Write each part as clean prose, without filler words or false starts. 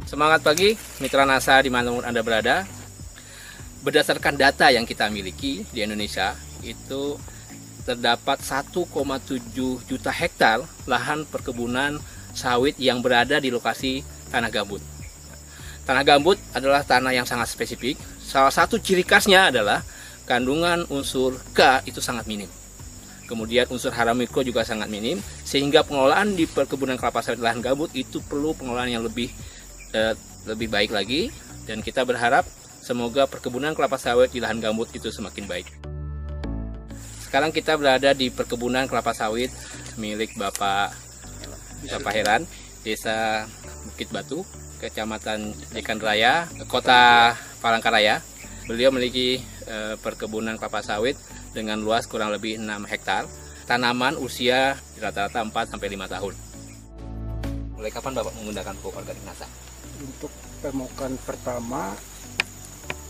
Semangat pagi, mitra NASA dimanapun Anda berada. Berdasarkan data yang kita miliki di Indonesia, itu terdapat 1,7 juta hektar lahan perkebunan sawit yang berada di lokasi tanah gambut. Tanah gambut adalah tanah yang sangat spesifik. Salah satu ciri khasnya adalah kandungan unsur K itu sangat minim. Kemudian unsur hara mikro juga sangat minim, sehingga pengelolaan di perkebunan kelapa sawit lahan gambut itu perlu pengelolaan yang lebih baik lagi, dan kita berharap semoga perkebunan kelapa sawit di lahan gambut itu semakin baik. Sekarang kita berada di perkebunan kelapa sawit milik Bapak Heran, Desa Bukit Batu, Kecamatan Jekan Raya, Kota Palangkaraya. Beliau memiliki perkebunan kelapa sawit dengan luas kurang lebih 6 hektar. Tanaman usia rata-rata 4-5 tahun. Mulai kapan Bapak menggunakan pupuk organik NASA? Untuk pemupukan pertama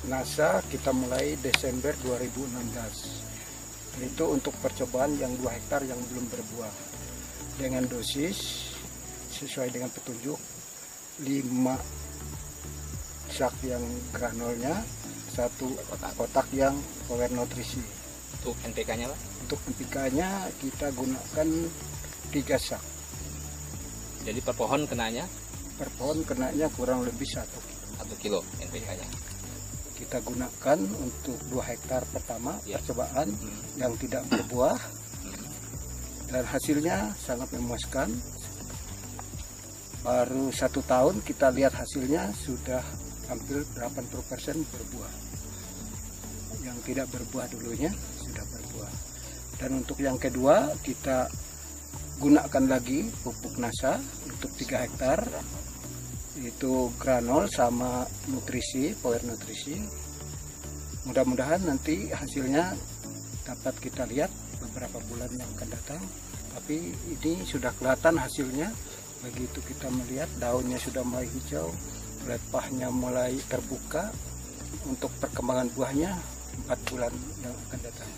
NASA kita mulai Desember 2016. Itu untuk percobaan yang 2 hektar yang belum berbuah. Dengan dosis sesuai dengan petunjuk 5 sak yang granulnya, 1 kotak yang power nutrisi. Untuk NPK-nya Pak? Untuk NPK-nya kita gunakan 3 sak. Jadi per pohon kenanya? Per pohon kenanya kurang lebih 1 kilo NPK-nya. Kita gunakan untuk 2 hektar pertama percobaan yang tidak berbuah, dan hasilnya sangat memuaskan. Baru 1 tahun kita lihat hasilnya sudah hampir 80% berbuah. Yang tidak berbuah dulunya sudah berbuah. Dan untuk yang kedua kita gunakan lagi pupuk NASA untuk 3 hektar, itu granul sama nutrisi, power nutrisi. Mudah-mudahan nanti hasilnya dapat kita lihat beberapa bulan yang akan datang. Tapi ini sudah kelihatan hasilnya. Begitu kita melihat daunnya sudah mulai hijau, pelepahnya mulai terbuka. Untuk perkembangan buahnya 4 bulan yang akan datang.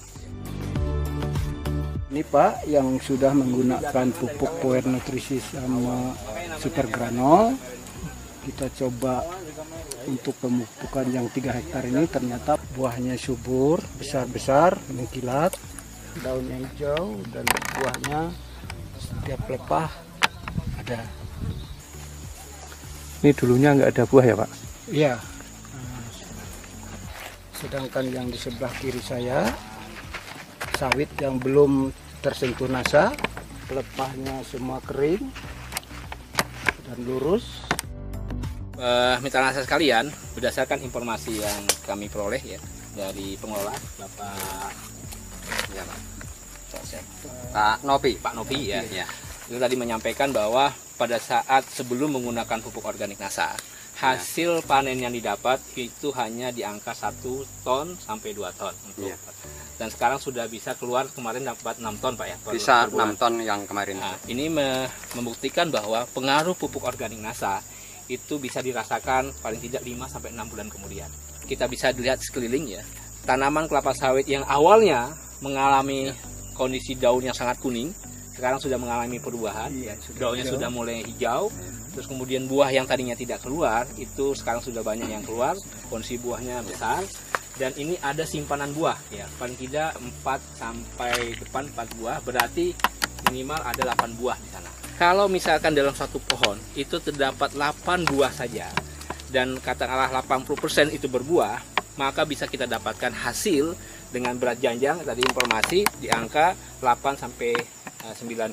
Ini Pak yang sudah menggunakan pupuk power nutrisi sama super granul. Kita coba untuk pemupukan yang 3 hektar ini, ternyata buahnya subur, besar-besar, mengkilat, daunnya hijau, dan buahnya setiap pelepah ada. Ini dulunya nggak ada buah ya Pak? Iya. Sedangkan yang di sebelah kiri saya, sawit yang belum tersentuh NASA, pelepahnya semua kering dan lurus. Mitra NASA sekalian, berdasarkan informasi yang kami peroleh ya dari pengelola Bapak Pak Nopi ya. Itu tadi menyampaikan bahwa pada saat sebelum menggunakan pupuk organik NASA, hasil panen yang didapat itu hanya di angka 1 ton sampai 2 ton untuk dan sekarang sudah bisa keluar, kemarin dapat 6 ton Pak ya. Bisa 6 ton yang kemarin. Nah, ini membuktikan bahwa pengaruh pupuk organik NASA itu bisa dirasakan paling tidak 5-6 bulan kemudian. Kita bisa dilihat sekeliling ya, tanaman kelapa sawit yang awalnya mengalami kondisi daun yang sangat kuning, sekarang sudah mengalami perubahan, daunnya sudah mulai hijau, terus kemudian buah yang tadinya tidak keluar, itu sekarang sudah banyak yang keluar, kondisi buahnya besar, dan ini ada simpanan buah ya, paling tidak 4 buah, berarti minimal ada 8 buah di sana. Kalau misalkan dalam satu pohon itu terdapat 8 buah saja, dan katakanlah 80% itu berbuah, maka bisa kita dapatkan hasil dengan berat janjang tadi informasi di angka 8-9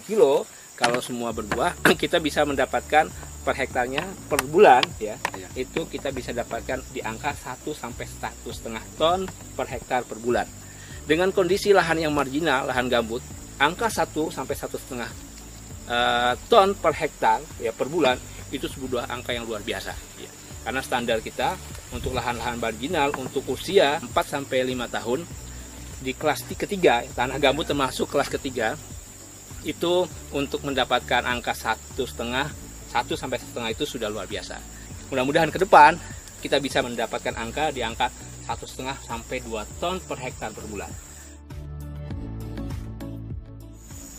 kilo. Kalau semua berbuah, kita bisa mendapatkan per hektarnya per bulan ya, itu kita bisa dapatkan di angka 1-1,5 ton per hektar per bulan. Dengan kondisi lahan yang marginal, lahan gambut, angka 1-1,5 ton per hektar ya per bulan itu sebuah angka yang luar biasa ya. Karena standar kita untuk lahan-lahan marginal untuk usia 4-5 tahun di kelas ketiga, tanah gambut termasuk kelas ketiga, itu untuk mendapatkan angka 1,5 itu sudah luar biasa. Mudah-mudahan ke depan kita bisa mendapatkan angka di angka 1,5 sampai 2 ton per hektar per bulan.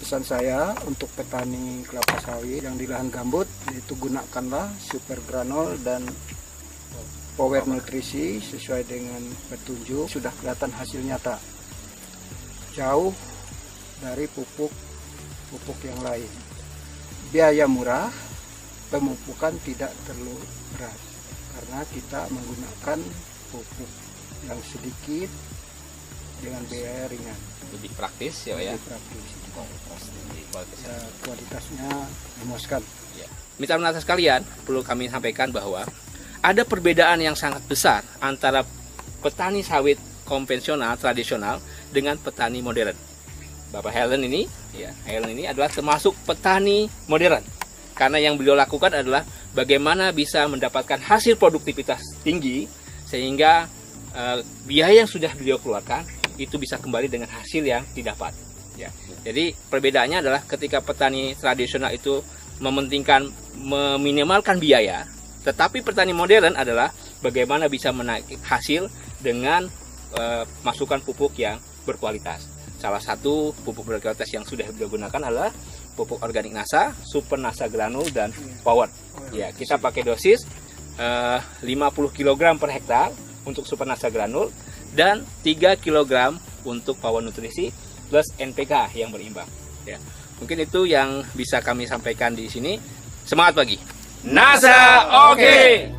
pesan saya untuk petani kelapa sawit yang di lahan gambut, itu gunakanlah super granul dan power nutrisi sesuai dengan petunjuk. Sudah kelihatan hasil nyata, jauh dari pupuk yang lain. Biaya murah, pemupukan tidak terlalu berat karena kita menggunakan pupuk yang sedikit dengan biaya ringan. Lebih praktis ya, ya. Lebih praktis. Ya, kualitasnya memuaskan. Ya. Mitra-mitra sekalian, perlu kami sampaikan bahwa ada perbedaan yang sangat besar antara petani sawit konvensional tradisional dengan petani modern. Bapak Helen ini adalah termasuk petani modern. Karena yang beliau lakukan adalah bagaimana bisa mendapatkan hasil produktivitas tinggi sehingga biaya yang sudah beliau keluarkan itu bisa kembali dengan hasil yang didapat. Ya. Jadi perbedaannya adalah ketika petani tradisional itu meminimalkan biaya, tetapi petani modern adalah bagaimana bisa menaikkan hasil dengan masukan pupuk yang berkualitas. Salah satu pupuk berkualitas yang sudah beliau gunakan adalah pupuk organik NASA, Super NASA Granul dan Power. Ya, kita pakai dosis 50 kg per hektar untuk Super NASA Granul dan 3 kg untuk Power Nutrisi plus NPK yang berimbang. Ya. Mungkin itu yang bisa kami sampaikan di sini. Semangat pagi. NASA oke.